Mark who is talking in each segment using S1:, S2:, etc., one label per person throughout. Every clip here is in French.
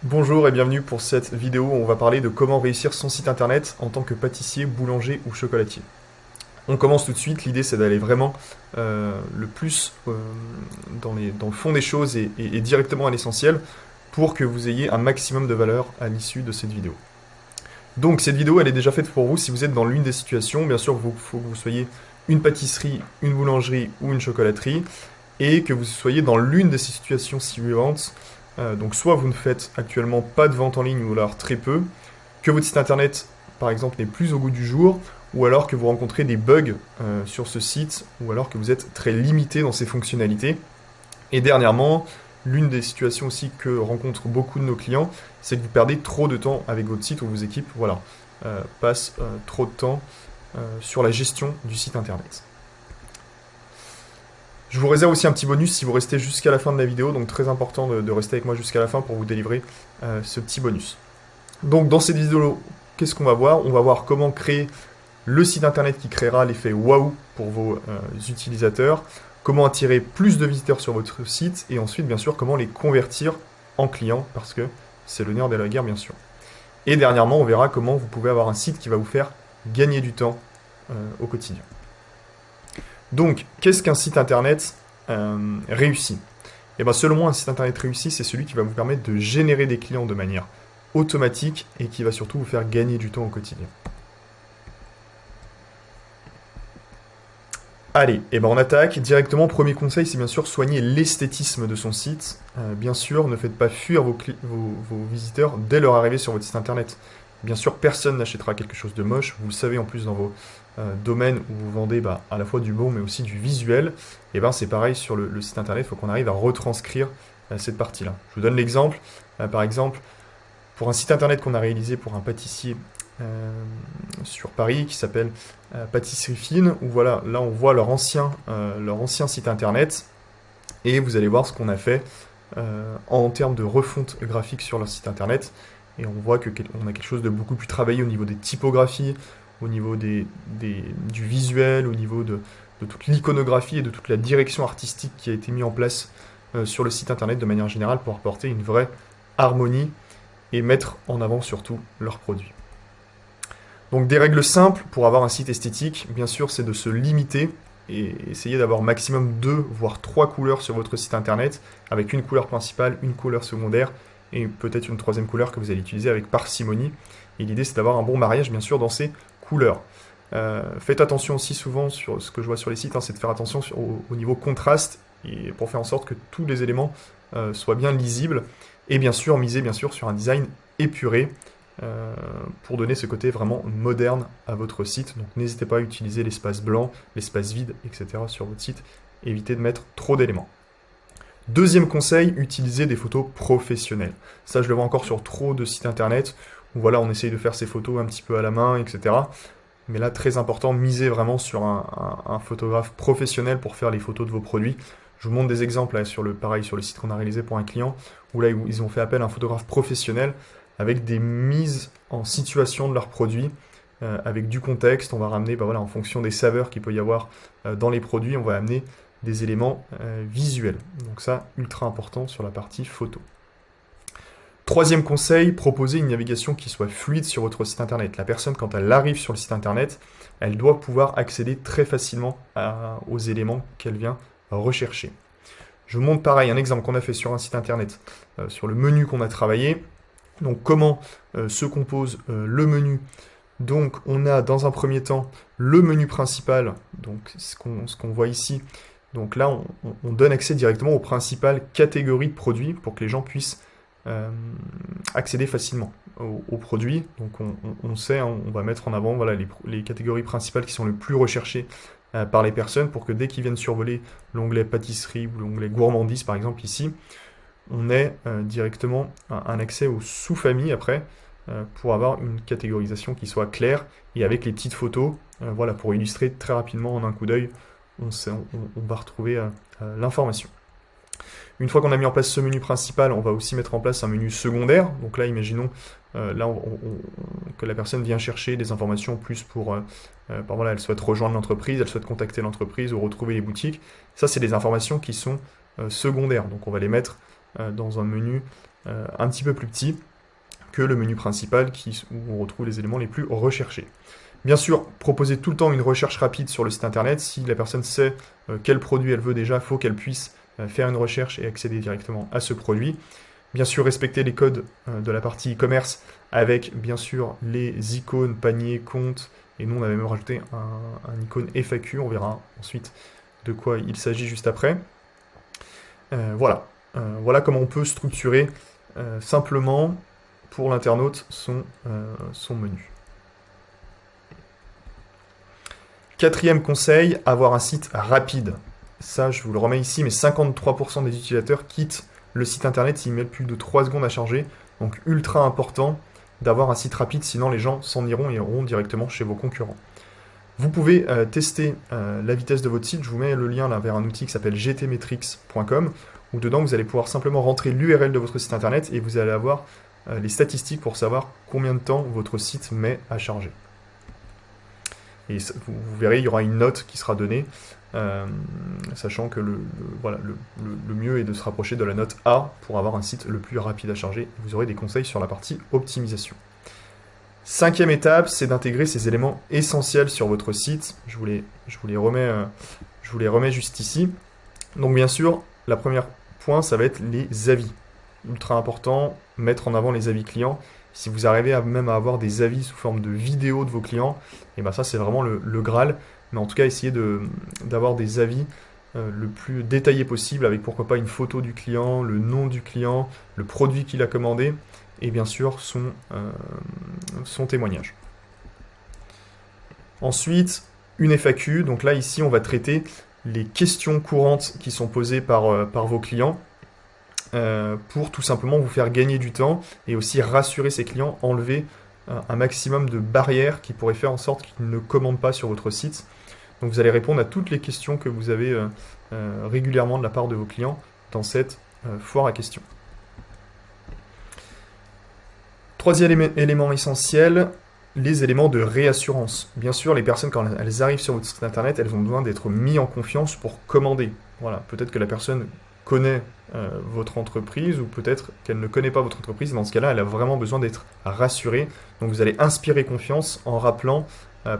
S1: Bonjour et bienvenue pour cette vidéo où on va parler de comment réussir son site internet en tant que pâtissier, boulanger ou chocolatier. On commence tout de suite, l'idée c'est d'aller vraiment le plus dans le fond des choses et directement à l'essentiel pour que vous ayez un maximum de valeur à l'issue de cette vidéo. Donc cette vidéo elle est déjà faite pour vous si vous êtes dans l'une des situations, bien sûr il faut que vous soyez une pâtisserie, une boulangerie ou une chocolaterie et que vous soyez dans l'une de ces situations suivantes. Donc soit vous ne faites actuellement pas de vente en ligne ou alors très peu, que votre site internet par exemple n'est plus au goût du jour, ou alors que vous rencontrez des bugs sur ce site, ou alors que vous êtes très limité dans ses fonctionnalités. Et dernièrement, l'une des situations aussi que rencontrent beaucoup de nos clients, c'est que vous perdez trop de temps avec votre site ou vos équipes, voilà, passent trop de temps sur la gestion du site internet. Je vous réserve aussi un petit bonus si vous restez jusqu'à la fin de la vidéo, donc très important de rester avec moi jusqu'à la fin pour vous délivrer ce petit bonus. Donc dans cette vidéo, qu'est-ce qu'on va voir? On va voir comment créer le site internet qui créera l'effet waouh pour vos utilisateurs, comment attirer plus de visiteurs sur votre site, et ensuite bien sûr comment les convertir en clients, parce que c'est le nerf de la guerre bien sûr. Et dernièrement, on verra comment vous pouvez avoir un site qui va vous faire gagner du temps au quotidien. Donc, qu'est-ce qu'un site internet réussi? Et bien, selon moi, un site internet réussi, c'est celui qui va vous permettre de générer des clients de manière automatique et qui va surtout vous faire gagner du temps au quotidien. Allez, et ben on attaque. Directement, premier conseil, c'est bien sûr soigner l'esthétisme de son site. Bien sûr, ne faites pas fuir vos visiteurs dès leur arrivée sur votre site internet. Bien sûr, personne n'achètera quelque chose de moche. Vous le savez en plus dans vos domaines où vous vendez à la fois du bon mais aussi du visuel. Et ben c'est pareil sur le site internet, il faut qu'on arrive à retranscrire cette partie-là. Je vous donne l'exemple. Par exemple, pour un site internet qu'on a réalisé pour un pâtissier sur Paris qui s'appelle Pâtisserie Fine, où voilà, là on voit leur ancien site internet et vous allez voir ce qu'on a fait en termes de refonte graphique sur leur site internet. Et on voit qu'on a quelque chose de beaucoup plus travaillé au niveau des typographies, au niveau du visuel, au niveau de toute l'iconographie et de toute la direction artistique qui a été mise en place sur le site internet de manière générale pour apporter une vraie harmonie et mettre en avant surtout leurs produits. Donc des règles simples pour avoir un site esthétique, bien sûr, c'est de se limiter et essayer d'avoir maximum 2 voire 3 couleurs sur votre site internet, avec une couleur principale, une couleur secondaire et peut-être une troisième couleur que vous allez utiliser avec parcimonie. Et l'idée c'est d'avoir un bon mariage bien sûr dans ces couleurs. Faites attention aussi souvent sur ce que je vois sur les sites, c'est de faire attention au niveau contraste et pour faire en sorte que tous les éléments soient bien lisibles. Et bien sûr, misez bien sûr sur un design épuré pour donner ce côté vraiment moderne à votre site. Donc n'hésitez pas à utiliser l'espace blanc, l'espace vide, etc. sur votre site. Évitez de mettre trop d'éléments. Deuxième conseil, utilisez des photos professionnelles. Ça, je le vois encore sur trop de sites internet où voilà, on essaye de faire ses photos un petit peu à la main, etc. Mais là, très important, misez vraiment sur un photographe professionnel pour faire les photos de vos produits. Je vous montre des exemples là, sur le site qu'on a réalisé pour un client, où là, ils ont fait appel à un photographe professionnel avec des mises en situation de leurs produits, avec du contexte. On va ramener, voilà, en fonction des saveurs qu'il peut y avoir dans les produits, on va amener des éléments visuels. Donc ça, ultra important sur la partie photo. Troisième conseil, proposez une navigation qui soit fluide sur votre site internet. La personne, quand elle arrive sur le site internet, elle doit pouvoir accéder très facilement aux éléments qu'elle vient rechercher. Je vous montre pareil un exemple qu'on a fait sur un site internet, sur le menu qu'on a travaillé. Donc comment se compose le menu. Donc on a dans un premier temps le menu principal, donc ce qu'on voit ici. Donc là on donne accès directement aux principales catégories de produits pour que les gens puissent accéder facilement aux produits. Donc on sait, on va mettre en avant voilà, les catégories principales qui sont les plus recherchées par les personnes pour que dès qu'ils viennent survoler l'onglet pâtisserie ou l'onglet gourmandise par exemple ici, on ait directement un accès aux sous-familles après pour avoir une catégorisation qui soit claire et avec les petites photos, voilà, pour illustrer très rapidement en un coup d'œil, on va retrouver l'information. Une fois qu'on a mis en place ce menu principal, on va aussi mettre en place un menu secondaire. Donc là, imaginons que la personne vient chercher des informations plus pour... voilà, elle souhaite rejoindre l'entreprise, elle souhaite contacter l'entreprise ou retrouver les boutiques. Ça, c'est des informations qui sont secondaires. Donc on va les mettre dans un menu un petit peu plus petit que le menu principal où on retrouve les éléments les plus recherchés. Bien sûr, proposez tout le temps une recherche rapide sur le site internet. Si la personne sait quel produit elle veut déjà, il faut qu'elle puisse faire une recherche et accéder directement à ce produit. Bien sûr, respectez les codes de la partie e-commerce avec, bien sûr, les icônes, panier, compte. Et nous, on avait même rajouté un icône FAQ. On verra ensuite de quoi il s'agit juste après. Voilà. Voilà comment on peut structurer simplement pour l'internaute son menu. Quatrième conseil, avoir un site rapide. Ça, je vous le remets ici, mais 53% des utilisateurs quittent le site internet s'ils mettent plus de 3 secondes à charger. Donc ultra important d'avoir un site rapide, sinon les gens s'en iront et iront directement chez vos concurrents. Vous pouvez tester la vitesse de votre site. Je vous mets le lien là vers un outil qui s'appelle gtmetrix.com, où dedans vous allez pouvoir simplement rentrer l'URL de votre site internet et vous allez avoir les statistiques pour savoir combien de temps votre site met à charger. Et vous verrez, il y aura une note qui sera donnée, sachant que le mieux est de se rapprocher de la note A pour avoir un site le plus rapide à charger. Vous aurez des conseils sur la partie optimisation. Cinquième étape, c'est d'intégrer ces éléments essentiels sur votre site. Je vous les remets juste ici. Donc bien sûr, le premier point, ça va être les avis. Ultra important, mettre en avant les avis clients. Si vous arrivez même à avoir des avis sous forme de vidéo de vos clients, et ben ça c'est vraiment le Graal. Mais en tout cas, essayez d'avoir des avis le plus détaillé possible, avec pourquoi pas une photo du client, le nom du client, le produit qu'il a commandé, et bien sûr son témoignage. Ensuite, une FAQ. Donc là, ici, on va traiter les questions courantes qui sont posées par vos clients. Pour tout simplement vous faire gagner du temps et aussi rassurer ses clients, enlever un maximum de barrières qui pourraient faire en sorte qu'ils ne commandent pas sur votre site. Donc vous allez répondre à toutes les questions que vous avez régulièrement de la part de vos clients dans cette foire à questions. Troisième élément essentiel, les éléments de réassurance. Bien sûr, les personnes, quand elles arrivent sur votre site internet, elles ont besoin d'être mises en confiance pour commander. Voilà, peut-être que la personne connaît votre entreprise ou peut-être qu'elle ne connaît pas votre entreprise. Dans ce cas-là, elle a vraiment besoin d'être rassurée. Donc vous allez inspirer confiance en rappelant,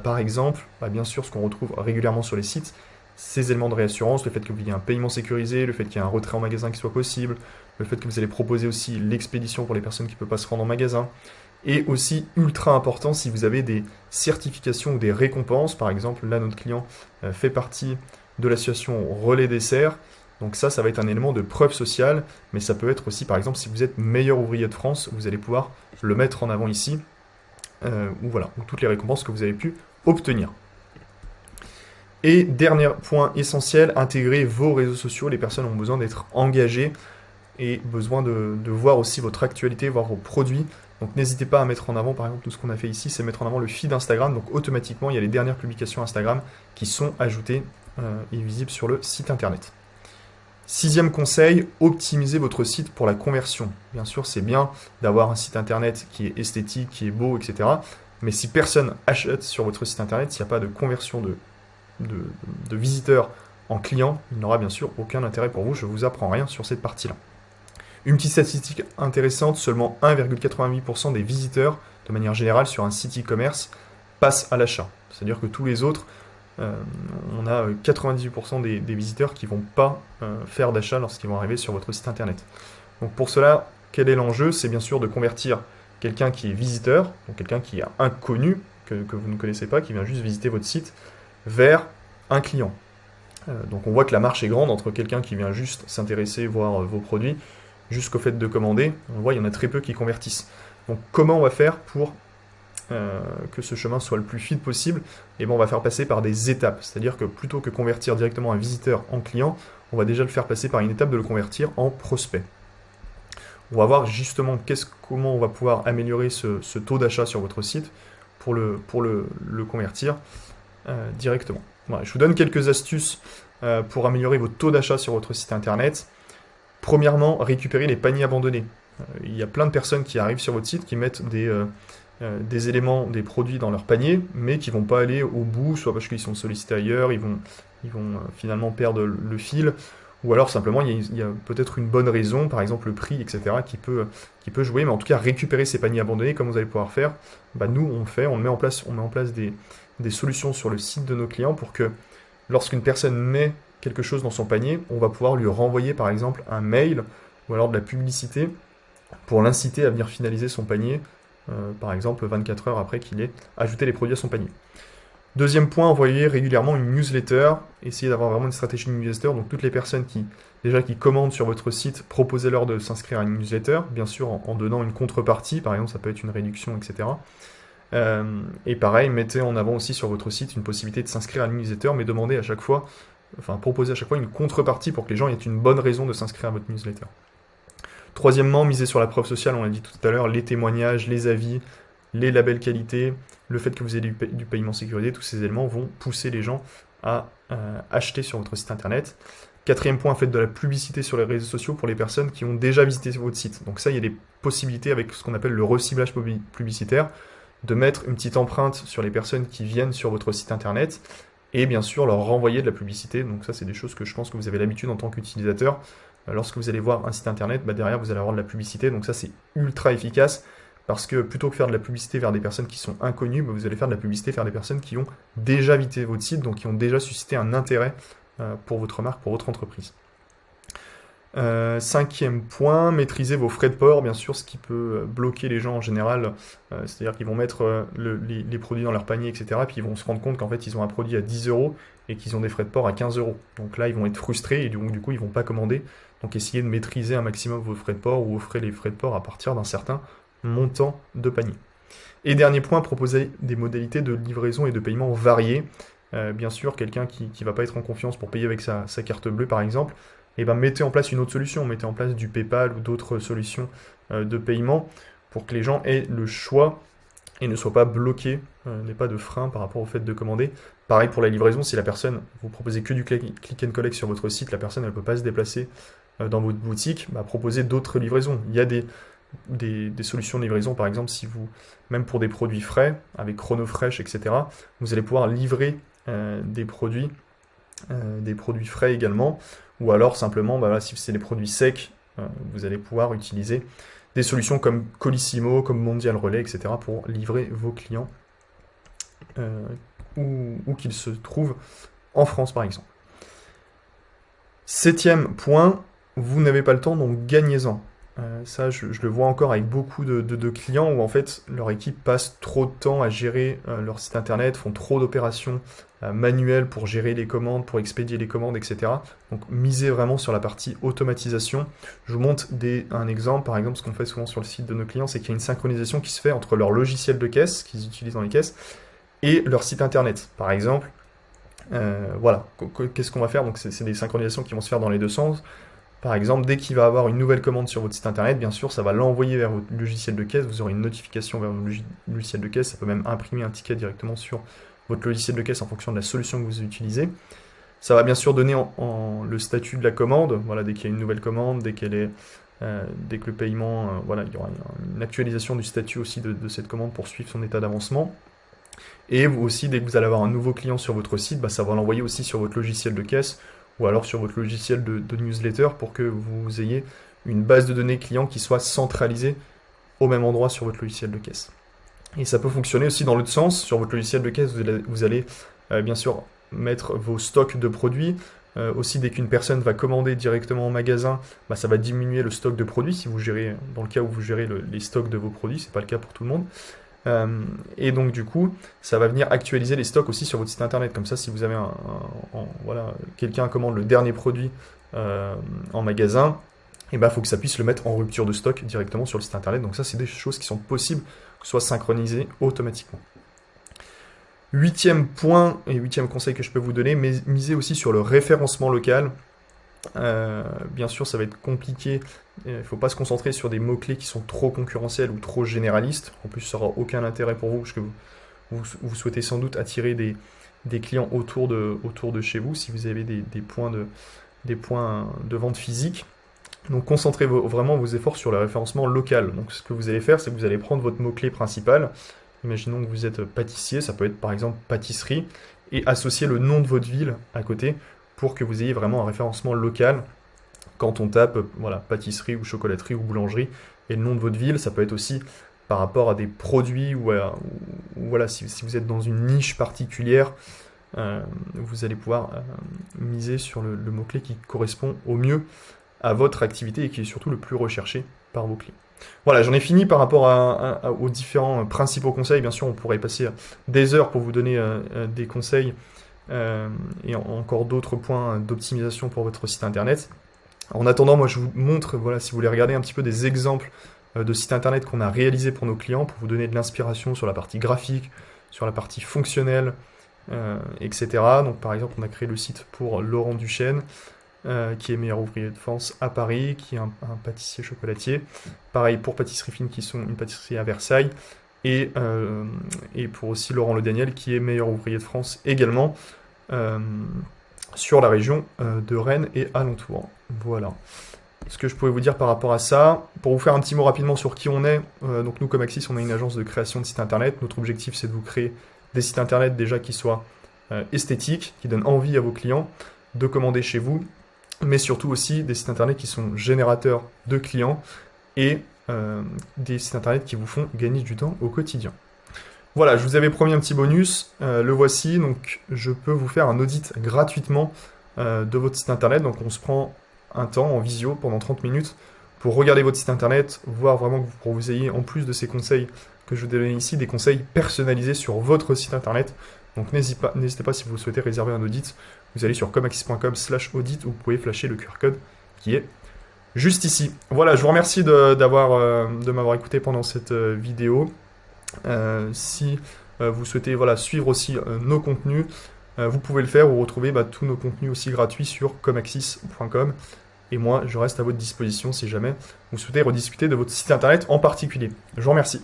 S1: par exemple, bien sûr, ce qu'on retrouve régulièrement sur les sites, ces éléments de réassurance, le fait qu'il y ait un paiement sécurisé, le fait qu'il y ait un retrait en magasin qui soit possible, le fait que vous allez proposer aussi l'expédition pour les personnes qui ne peuvent pas se rendre en magasin. Et aussi, ultra important, si vous avez des certifications ou des récompenses, par exemple, là, notre client fait partie de l'association Relais Dessert. Donc ça va être un élément de preuve sociale, mais ça peut être aussi, par exemple, si vous êtes meilleur ouvrier de France, vous allez pouvoir le mettre en avant ici, ou toutes les récompenses que vous avez pu obtenir. Et dernier point essentiel, intégrer vos réseaux sociaux. Les personnes ont besoin d'être engagées et besoin de voir aussi votre actualité, voir vos produits. Donc n'hésitez pas à mettre en avant, par exemple, tout ce qu'on a fait ici, c'est mettre en avant le feed Instagram. Donc automatiquement, il y a les dernières publications Instagram qui sont ajoutées et visibles sur le site internet. Sixième conseil, optimisez votre site pour la conversion. Bien sûr, c'est bien d'avoir un site internet qui est esthétique, qui est beau, etc. Mais si personne achète sur votre site internet, s'il n'y a pas de conversion de visiteurs en clients, il n'aura bien sûr aucun intérêt pour vous. Je ne vous apprends rien sur cette partie-là. Une petite statistique intéressante, seulement 1,88% des visiteurs, de manière générale, sur un site e-commerce, passent à l'achat. C'est-à-dire que tous les autres, on a 98% des visiteurs qui ne vont pas faire d'achat lorsqu'ils vont arriver sur votre site internet. Donc pour cela, quel est l'enjeu? C'est bien sûr de convertir quelqu'un qui est visiteur, donc quelqu'un qui est inconnu, que vous ne connaissez pas, qui vient juste visiter votre site, vers un client. Donc on voit que la marche est grande entre quelqu'un qui vient juste s'intéresser, voir vos produits, jusqu'au fait de commander. On voit qu'il y en a très peu qui convertissent. Donc comment on va faire pour que ce chemin soit le plus fluide possible? Et on va faire passer par des étapes. C'est-à-dire que plutôt que convertir directement un visiteur en client, on va déjà le faire passer par une étape de le convertir en prospect. On va voir justement comment on va pouvoir améliorer ce taux d'achat sur votre site pour le convertir directement. Voilà, je vous donne quelques astuces pour améliorer vos taux d'achat sur votre site internet. Premièrement, récupérer les paniers abandonnés. Il y a plein de personnes qui arrivent sur votre site qui mettent des éléments, des produits dans leur panier, mais qui ne vont pas aller au bout, soit parce qu'ils sont sollicités ailleurs, ils vont finalement perdre le fil, ou alors simplement il y a peut-être une bonne raison, par exemple le prix, etc., qui peut jouer, mais en tout cas récupérer ces paniers abandonnés, comme vous allez pouvoir faire, nous on met en place des solutions sur le site de nos clients pour que lorsqu'une personne met quelque chose dans son panier, on va pouvoir lui renvoyer par exemple un mail ou alors de la publicité pour l'inciter à venir finaliser son panier, par exemple 24 heures après qu'il ait ajouté les produits à son panier. Deuxième point, envoyer régulièrement une newsletter, essayez d'avoir vraiment une stratégie de newsletter, donc toutes les personnes qui commandent sur votre site, proposez-leur de s'inscrire à une newsletter, bien sûr en donnant une contrepartie, par exemple ça peut être une réduction, etc. Et pareil, mettez en avant aussi sur votre site une possibilité de s'inscrire à une newsletter, mais proposez à chaque fois une contrepartie pour que les gens aient une bonne raison de s'inscrire à votre newsletter. Troisièmement, misez sur la preuve sociale, on l'a dit tout à l'heure, les témoignages, les avis, les labels qualité, le fait que vous ayez du paiement sécurisé, tous ces éléments vont pousser les gens à acheter sur votre site internet. Quatrième point, faites de la publicité sur les réseaux sociaux pour les personnes qui ont déjà visité votre site. Donc ça, il y a des possibilités avec ce qu'on appelle le reciblage publicitaire, de mettre une petite empreinte sur les personnes qui viennent sur votre site internet et bien sûr leur renvoyer de la publicité. Donc ça, c'est des choses que je pense que vous avez l'habitude en tant qu'utilisateur. Lorsque vous allez voir un site internet, derrière vous allez avoir de la publicité. Donc ça, c'est ultra efficace parce que plutôt que faire de la publicité vers des personnes qui sont inconnues, vous allez faire de la publicité vers des personnes qui ont déjà visité votre site, donc qui ont déjà suscité un intérêt pour votre marque, pour votre entreprise. Cinquième point, maîtrisez vos frais de port, bien sûr, ce qui peut bloquer les gens en général, c'est-à-dire qu'ils vont mettre les produits dans leur panier, etc. Puis ils vont se rendre compte qu'en fait ils ont un produit à 10 € et qu'ils ont des frais de port à 15 €. Donc là ils vont être frustrés et du coup ils vont pas commander. Donc essayez de maîtriser un maximum vos frais de port ou offrez les frais de port à partir d'un certain montant de panier. Et dernier point, proposez des modalités de livraison et de paiement variées. Bien sûr, quelqu'un qui va pas être en confiance pour payer avec sa carte bleue par exemple, mettez en place une autre solution, mettez en place du PayPal ou d'autres solutions de paiement pour que les gens aient le choix et ne soient pas bloqués, n'aient pas de frein par rapport au fait de commander. Pareil pour la livraison, si la personne, vous proposez que du click and collect sur votre site, la personne elle ne peut pas se déplacer dans votre boutique, proposez d'autres livraisons. Il y a des solutions de livraison, par exemple, même pour des produits frais, avec Chronofresh, etc., vous allez pouvoir livrer des produits frais également, ou alors simplement, si c'est des produits secs, vous allez pouvoir utiliser des solutions comme Colissimo, comme Mondial Relay, etc. pour livrer vos clients où qu'ils se trouvent en France par exemple. Septième point, vous n'avez pas le temps, donc gagnez-en. Ça, je le vois encore avec beaucoup de clients où en fait leur équipe passe trop de temps à gérer leur site internet, font trop d'opérations manuelles pour gérer les commandes, pour expédier les commandes, etc. Donc misez vraiment sur la partie automatisation. Je vous montre un exemple, par exemple ce qu'on fait souvent sur le site de nos clients, c'est qu'il y a une synchronisation qui se fait entre leur logiciel de caisse qu'ils utilisent dans les caisses et leur site internet. Par exemple, qu'est-ce qu'on va faire? Donc c'est des synchronisations qui vont se faire dans les deux sens. Par exemple, dès qu'il va avoir une nouvelle commande sur votre site internet, bien sûr, ça va l'envoyer vers votre logiciel de caisse. Vous aurez une notification vers votre logiciel de caisse. Ça peut même imprimer un ticket directement sur votre logiciel de caisse en fonction de la solution que vous utilisez. Ça va bien sûr donner le statut de la commande. Voilà, dès qu'il y a une nouvelle commande, dès que le paiement, il y aura une actualisation du statut aussi de cette commande pour suivre son état d'avancement. Et vous aussi, dès que vous allez avoir un nouveau client sur votre site, ça va l'envoyer aussi sur votre logiciel de caisse ou alors sur votre logiciel de newsletter pour que vous ayez une base de données client qui soit centralisée au même endroit sur votre logiciel de caisse. Et ça peut fonctionner aussi dans l'autre sens. Sur votre logiciel de caisse, vous allez bien sûr mettre vos stocks de produits. Aussi, dès qu'une personne va commander directement en magasin, ça va diminuer le stock de produits si vous gérez, dans le cas où vous gérez les stocks de vos produits, c'est pas le cas pour tout le monde. Et donc du coup, ça va venir actualiser les stocks aussi sur votre site internet. Comme ça, si vous avez quelqu'un commande le dernier produit en magasin, il faut que ça puisse le mettre en rupture de stock directement sur le site internet. Donc ça, c'est des choses qui sont possibles que ce soit synchronisé automatiquement. Huitième point et huitième conseil que je peux vous donner, misez aussi sur le référencement local. Bien sûr, ça va être compliqué. Il ne faut pas se concentrer sur des mots-clés qui sont trop concurrentiels ou trop généralistes. En plus, ça n'aura aucun intérêt pour vous, parce que vous souhaitez sans doute attirer des clients autour de chez vous, si vous avez des points de vente physique. Donc, concentrez vraiment vos efforts sur le référencement local. Donc, ce que vous allez faire, c'est que vous allez prendre votre mot-clé principal. Imaginons que vous êtes pâtissier, ça peut être par exemple pâtisserie, et associer le nom de votre ville à côté, pour que vous ayez vraiment un référencement local quand on tape voilà, pâtisserie ou chocolaterie ou boulangerie et le nom de votre ville. Ça peut être aussi par rapport à des produits ou voilà, si vous êtes dans une niche particulière, vous allez pouvoir miser sur le mot-clé qui correspond au mieux à votre activité et qui est surtout le plus recherché par vos clients. Voilà, j'en ai fini par rapport aux différents principaux conseils. Bien sûr, on pourrait passer des heures pour vous donner des conseils et encore d'autres points d'optimisation pour votre site internet. En attendant, moi je vous montre, voilà, si vous voulez regarder un petit peu des exemples de sites internet qu'on a réalisés pour nos clients, pour vous donner de l'inspiration sur la partie graphique, sur la partie fonctionnelle, etc. Donc par exemple, on a créé le site pour Laurent Duchesne, qui est meilleur ouvrier de France à Paris, qui est un pâtissier chocolatier. Pareil pour Pâtisserie Fine, qui sont une pâtisserie à Versailles. Et pour aussi Laurent Le Daniel, qui est meilleur ouvrier de France également, sur la région de Rennes et alentours. Voilà. Ce que je pouvais vous dire par rapport à ça, pour vous faire un petit mot rapidement sur qui on est, donc nous comme Axis, on est une agence de création de sites internet. Notre objectif, c'est de vous créer des sites internet déjà qui soient esthétiques, qui donnent envie à vos clients de commander chez vous, mais surtout aussi des sites internet qui sont générateurs de clients et des sites internet qui vous font gagner du temps au quotidien. Voilà, je vous avais promis un petit bonus, le voici. Donc je peux vous faire un audit gratuitement de votre site internet. Donc on se prend un temps en visio pendant 30 minutes pour regarder votre site internet, voir vraiment pour que vous ayez, en plus de ces conseils que je vous donne ici, des conseils personnalisés sur votre site internet. Donc n'hésitez pas si vous souhaitez réserver un audit, vous allez sur comaxis.com/audit où vous pouvez flasher le QR code qui est juste ici. Voilà, je vous remercie de m'avoir écouté pendant cette vidéo. Si vous souhaitez suivre aussi nos contenus, vous pouvez le faire ou retrouver tous nos contenus aussi gratuits sur comaxis.com. Et moi, je reste à votre disposition si jamais vous souhaitez rediscuter de votre site internet en particulier. Je vous remercie.